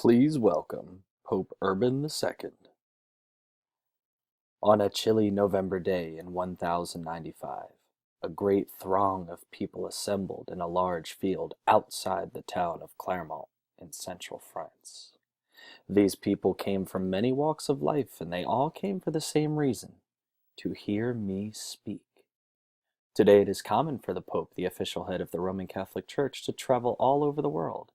Please welcome Pope Urban II. On a chilly November day in 1095, a great throng of people assembled in a large field outside the town of Clermont in central France. These people came from many walks of life, and they all came for the same reason: to hear me speak. Today it is common for the Pope, the official head of the Roman Catholic Church, to travel all over the world.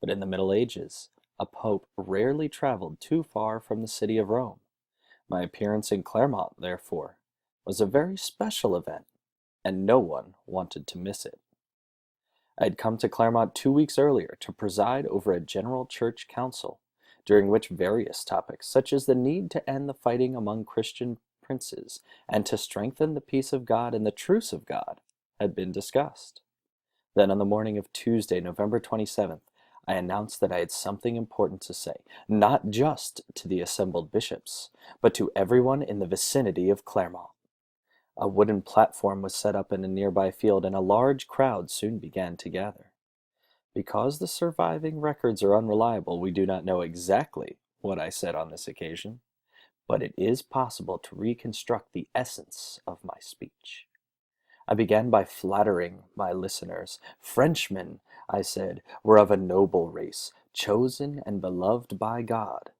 But in the Middle Ages, a pope rarely traveled too far from the city of Rome. My appearance in Clermont, therefore, was a very special event, and no one wanted to miss it. I had come to Clermont 2 weeks earlier to preside over a general church council, during which various topics, such as the need to end the fighting among Christian princes and to strengthen the peace of God and the truce of God, had been discussed. Then on the morning of Tuesday, November 27th, I announced that I had something important to say, not just to the assembled bishops, but to everyone in the vicinity of Clermont. A wooden platform was set up in a nearby field, and a large crowd soon began to gather. Because the surviving records are unreliable, we do not know exactly what I said on this occasion, but it is possible to reconstruct the essence of my speech. I began by flattering my listeners. Frenchmen, I said, were of a noble race, chosen and beloved by God.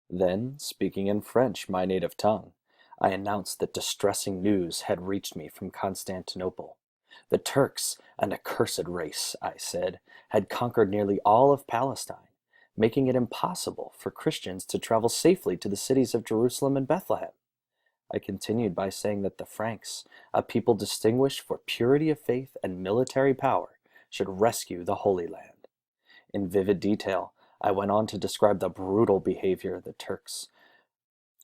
Then, speaking in French, my native tongue, I announced that distressing news had reached me from Constantinople. The Turks, an accursed race, I said, had conquered nearly all of Palestine, making it impossible for Christians to travel safely to the cities of Jerusalem and Bethlehem. I continued by saying that the Franks, a people distinguished for purity of faith and military power, should rescue the Holy Land. In vivid detail, I went on to describe the brutal behavior of the Turks,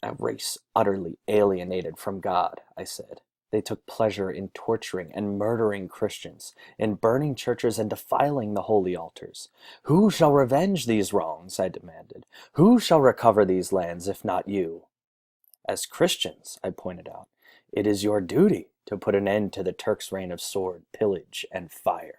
a race utterly alienated from God, I said. They took pleasure in torturing and murdering Christians, in burning churches and defiling the holy altars. Who shall revenge these wrongs? I demanded. Who shall recover these lands if not you? As Christians, I pointed out, it is your duty to put an end to the Turks' reign of sword, pillage, and fire.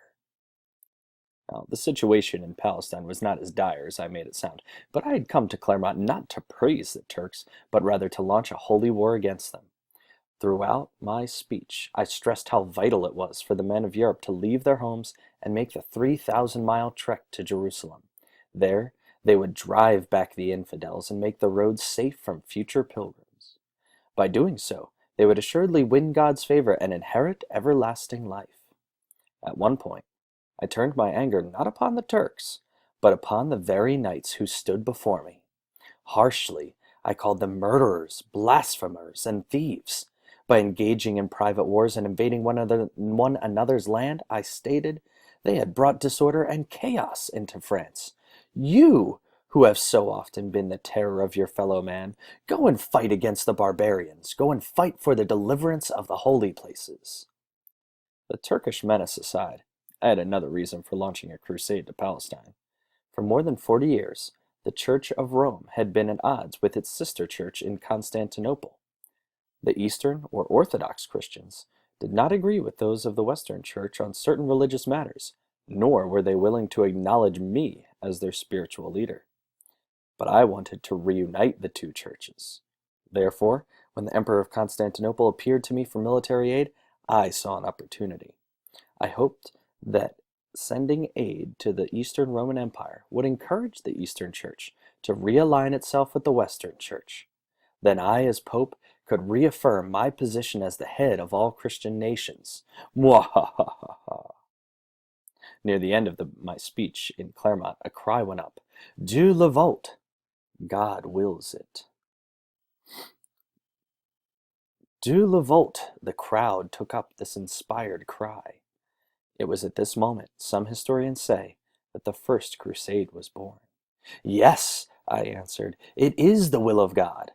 Now, the situation in Palestine was not as dire as I made it sound, but I had come to Clermont not to praise the Turks, but rather to launch a holy war against them. Throughout my speech, I stressed how vital it was for the men of Europe to leave their homes and make the 3,000-mile trek to Jerusalem. There, they would drive back the infidels and make the roads safe from future pilgrims. By doing so, they would assuredly win God's favor and inherit everlasting life. At one point, I turned my anger not upon the Turks, but upon the very knights who stood before me. Harshly, I called them murderers, blasphemers, and thieves. By engaging in private wars and invading one another's land, I stated, they had brought disorder and chaos into France. You, who have so often been the terror of your fellow man, go and fight against the barbarians. Go and fight for the deliverance of the holy places. The Turkish menace aside, I had another reason for launching a crusade to Palestine. For more than 40 years, the Church of Rome had been at odds with its sister church in Constantinople. The Eastern or Orthodox Christians did not agree with those of the Western Church on certain religious matters, nor were they willing to acknowledge me as their spiritual leader. But I wanted to reunite the two churches. Therefore, when the Emperor of Constantinople appeared to me for military aid, I saw an opportunity. I hoped that sending aid to the Eastern Roman Empire would encourage the Eastern Church to realign itself with the Western Church. Then I, as Pope, could reaffirm my position as the head of all Christian nations. Mwahaha! Near the end of my speech in Clermont, a cry went up. Dieu le veut. God wills it. Dieu le veut. The crowd took up this inspired cry. It was at this moment, some historians say, that the first crusade was born. Yes, I answered, it is the will of God.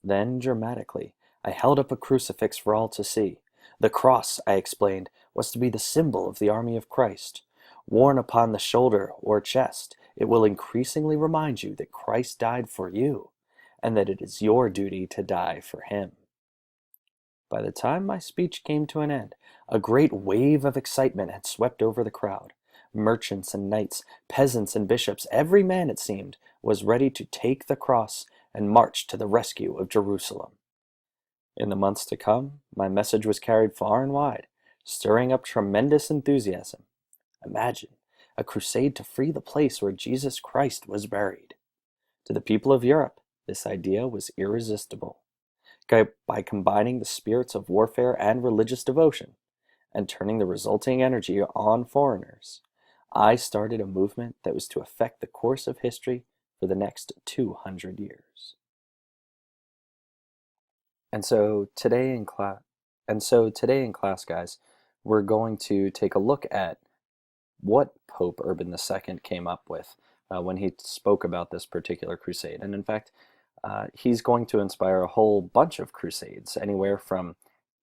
Then, dramatically, I held up a crucifix for all to see. The cross, I explained, was to be the symbol of the army of Christ. Worn upon the shoulder or chest, it will increasingly remind you that Christ died for you, and that it is your duty to die for him. By the time my speech came to an end, a great wave of excitement had swept over the crowd. Merchants and knights, peasants and bishops, every man, it seemed, was ready to take the cross and march to the rescue of Jerusalem. In the months to come, my message was carried far and wide, stirring up tremendous enthusiasm. Imagine a crusade to free the place where Jesus Christ was buried. To the people of Europe, this idea was irresistible. By combining the spirits of warfare and religious devotion, and turning the resulting energy on foreigners, I started a movement that was to affect the course of history for the next 200 years. And so today in class, guys, we're going to take a look at what Pope Urban II came up with when he spoke about this particular crusade. And in fact, he's going to inspire a whole bunch of crusades, anywhere from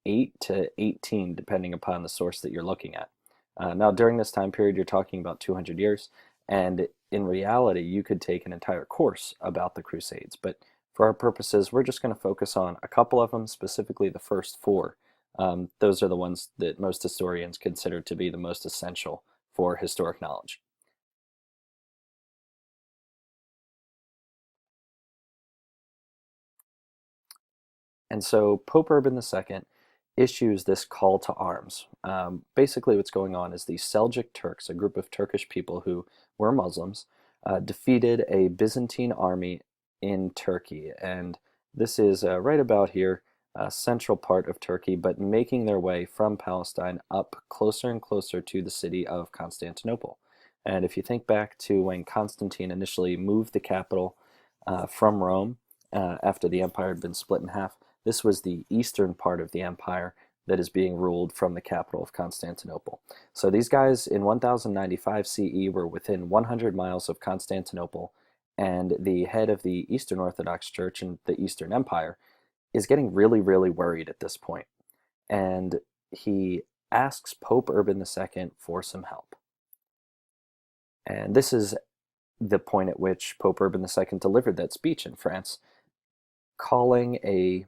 8 to 18, depending upon the source that you're looking at. Now, during this time period, you're talking about 200 years, and in reality, you could take an entire course about the Crusades. But for our purposes, we're just going to focus on a couple of them, specifically the first four. Those are the ones that most historians consider to be the most essential for historic knowledge. And so Pope Urban II issues this call to arms. Basically what's going on is the Seljuk Turks, a group of Turkish people who were Muslims, defeated a Byzantine army in Turkey. And this is right about here, central part of Turkey, but making their way from Palestine up closer and closer to the city of Constantinople. And if you think back to when Constantine initially moved the capital from Rome after the empire had been split in half, this was the eastern part of the empire that is being ruled from the capital of Constantinople. So these guys in 1095 CE were within 100 miles of Constantinople, and the head of the Eastern Orthodox Church in the Eastern Empire is getting really, really worried at this point. And he asks Pope Urban II for some help. And this is the point at which Pope Urban II delivered that speech in France, calling a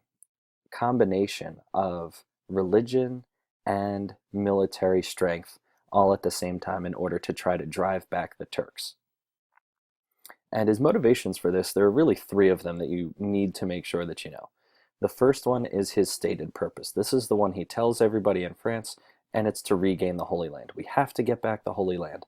combination of religion and military strength all at the same time in order to try to drive back the Turks. And his motivations for this, there are really three of them that you need to make sure that you know. The first one is his stated purpose. This is the one he tells everybody in France, and it's to regain the Holy Land. We have to get back the Holy Land.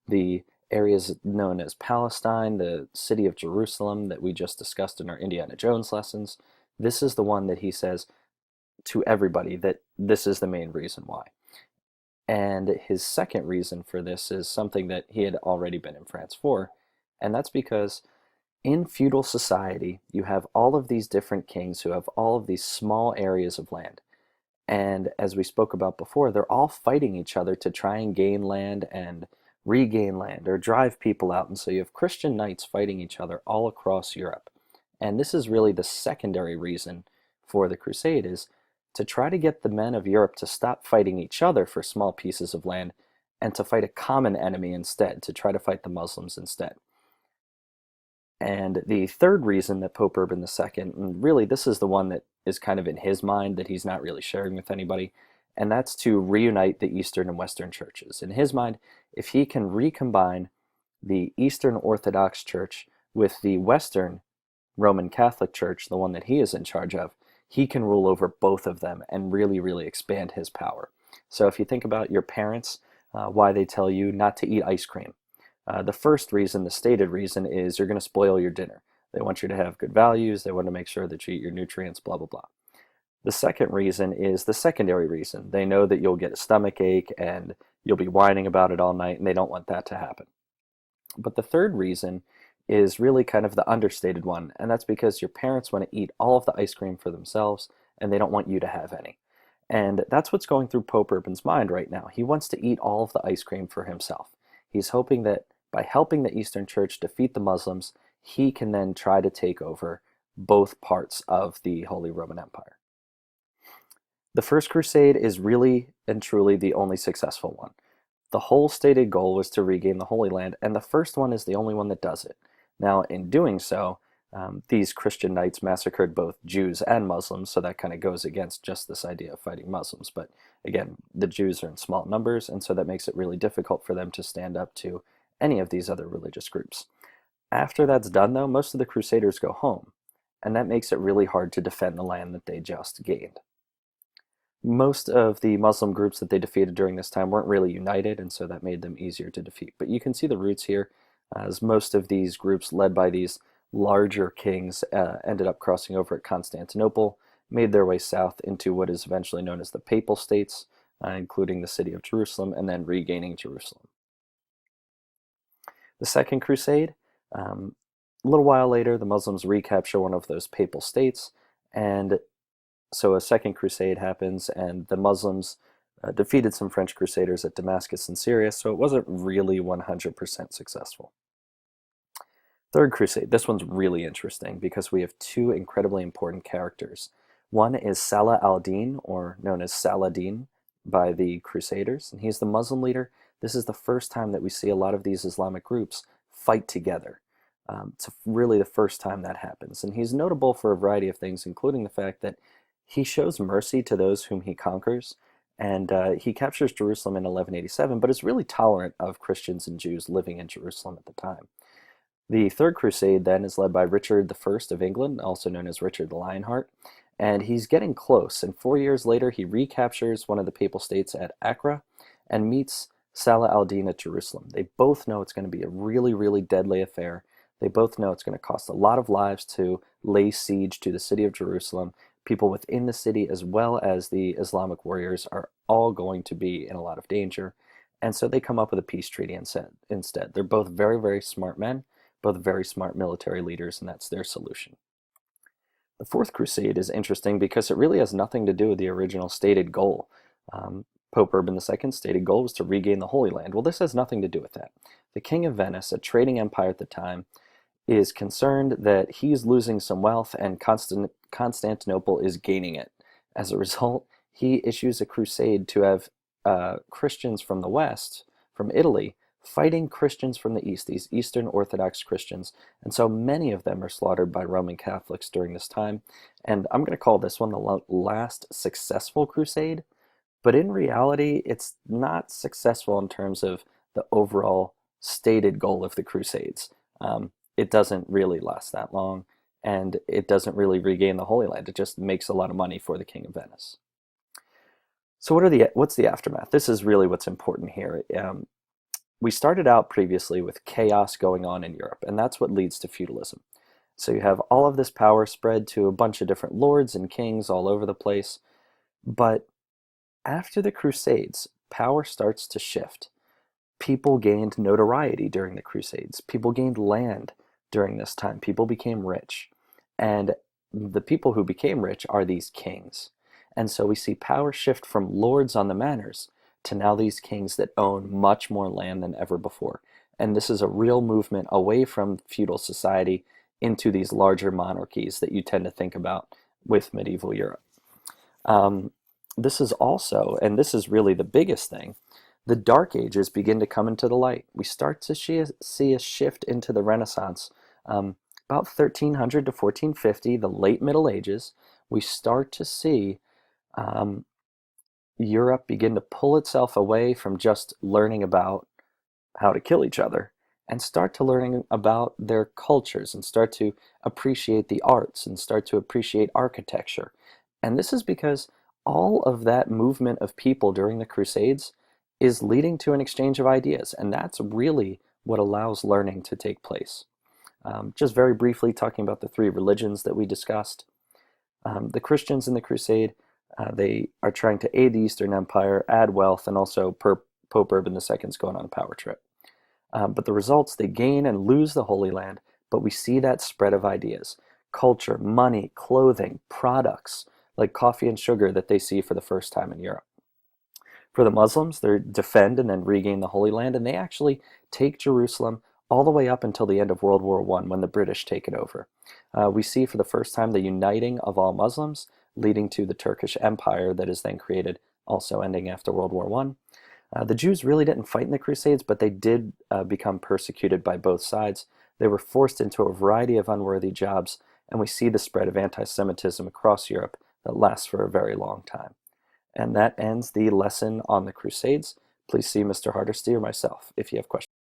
The areas known as Palestine, the city of Jerusalem that we just discussed in our Indiana Jones lessons, this is the one that he says to everybody that this is the main reason why. And his second reason for this is something that he had already been in France for, and that's because in feudal society, you have all of these different kings who have all of these small areas of land. And as we spoke about before, they're all fighting each other to try and gain land and regain land or drive people out. And so you have Christian knights fighting each other all across Europe. And this is really the secondary reason for the crusade, is to try to get the men of Europe to stop fighting each other for small pieces of land and to fight a common enemy instead, to try to fight the Muslims instead. And the third reason that Pope Urban II, and really this is the one that is kind of in his mind that he's not really sharing with anybody, and that's to reunite the Eastern and Western churches. In his mind, if he can recombine the Eastern Orthodox Church with the Western Roman Catholic Church, the one that he is in charge of, he can rule over both of them and really, really expand his power. So if you think about your parents, why they tell you not to eat ice cream. The first reason, the stated reason, is you're going to spoil your dinner. They want you to have good values. They want to make sure that you eat your nutrients, blah, blah, blah. The second reason is the secondary reason. They know that you'll get a stomach ache and you'll be whining about it all night, and they don't want that to happen. But the third reason is really kind of the understated one, and that's because your parents want to eat all of the ice cream for themselves, and they don't want you to have any. And that's what's going through Pope Urban's mind right now. He wants to eat all of the ice cream for himself. He's hoping that by helping the Eastern Church defeat the Muslims, he can then try to take over both parts of the Holy Roman Empire. The First Crusade is really and truly the only successful one. The whole stated goal was to regain the Holy Land, and the first one is the only one that does it. Now, in doing so, these Christian knights massacred both Jews and Muslims, so that kind of goes against just this idea of fighting Muslims. But Again, the Jews are in small numbers, and so that makes it really difficult for them to stand up to any of these other religious groups. After that's done, though, most of the Crusaders go home, and that makes it really hard to defend the land that they just gained. Most of the Muslim groups that they defeated during this time weren't really united, and so that made them easier to defeat. But you can see the roots here, as most of these groups, led by these larger kings, ended up crossing over at Constantinople, made their way south into what is eventually known as the Papal States, including the city of Jerusalem, and then regaining Jerusalem. The Second Crusade, a little while later, the Muslims recapture one of those Papal States, and so a Second Crusade happens, and the Muslims defeated some French Crusaders at Damascus and Syria, so it wasn't really 100% successful. Third Crusade, this one's really interesting because we have two incredibly important characters. One is Salah al-Din, or known as Saladin by the Crusaders, and he's the Muslim leader. This is the first time that we see a lot of these Islamic groups fight together. It's really the first time that happens, and he's notable for a variety of things, including the fact that he shows mercy to those whom he conquers, and he captures Jerusalem in 1187, but is really tolerant of Christians and Jews living in Jerusalem at the time. The Third Crusade then is led by Richard I of England, also known as Richard the Lionheart, and he's getting close, and 4 years later he recaptures one of the Papal States at Acre and meets Salah al-Din at Jerusalem. They both know it's going to be a really, really deadly affair. They both know it's going to cost a lot of lives to lay siege to the city of Jerusalem. People within the city as well as the Islamic warriors are all going to be in a lot of danger, and so they come up with a peace treaty instead. They're both very, very smart men, both very smart military leaders, and that's their solution. The Fourth Crusade is interesting because it really has nothing to do with the original stated goal. Pope Urban II's stated goal was to regain the Holy Land. Well, this has nothing to do with that. The King of Venice, a trading empire at the time, is concerned that he's losing some wealth and Constantinople is gaining it. As a result, he issues a crusade to have Christians from the West, from Italy, fighting Christians from the East, these Eastern Orthodox Christians, and so many of them are slaughtered by Roman Catholics during this time. And I'm going to call this one the last successful crusade, but in reality, it's not successful in terms of the overall stated goal of the Crusades. It doesn't really last that long, and it doesn't really regain the Holy Land. It just makes a lot of money for the King of Venice. So what's the aftermath? This is really what's important here. We started out previously with chaos going on in Europe, and that's what leads to feudalism. So you have all of this power spread to a bunch of different lords and kings all over the place, but after the Crusades, power starts to shift. People gained notoriety during the Crusades. People gained land during this time. People became rich. And the people who became rich are these kings. And so we see power shift from lords on the manors to now these kings that own much more land than ever before. And this is a real movement away from feudal society into these larger monarchies that you tend to think about with medieval Europe. This is also, and this is really the biggest thing, the Dark Ages begin to come into the light. We start to see a shift into the Renaissance. About 1300 to 1450, the late Middle Ages, we start to see Europe begin to pull itself away from just learning about how to kill each other and start to learning about their cultures and start to appreciate the arts and start to appreciate architecture. And this is because all of that movement of people during the Crusades is leading to an exchange of ideas, and that's really what allows learning to take place. Just very briefly talking about the three religions that we discussed. The Christians in the Crusade, they are trying to aid the Eastern Empire, add wealth, and also Pope Urban II is going on a power trip. But the results, they gain and lose the Holy Land, but we see that spread of ideas. Culture, money, clothing, products, like coffee and sugar that they see for the first time in Europe. For the Muslims, they defend and then regain the Holy Land, and they actually take Jerusalem all the way up until the end of World War I when the British take it over. We see for the first time the uniting of all Muslims, leading to the Turkish Empire that is then created, also ending after World War I. The Jews really didn't fight in the Crusades, but they did become persecuted by both sides. They were forced into a variety of unworthy jobs, and we see the spread of anti-Semitism across Europe that lasts for a very long time. And that ends the lesson on the Crusades. Please see Mr. Hardesty or myself if you have questions.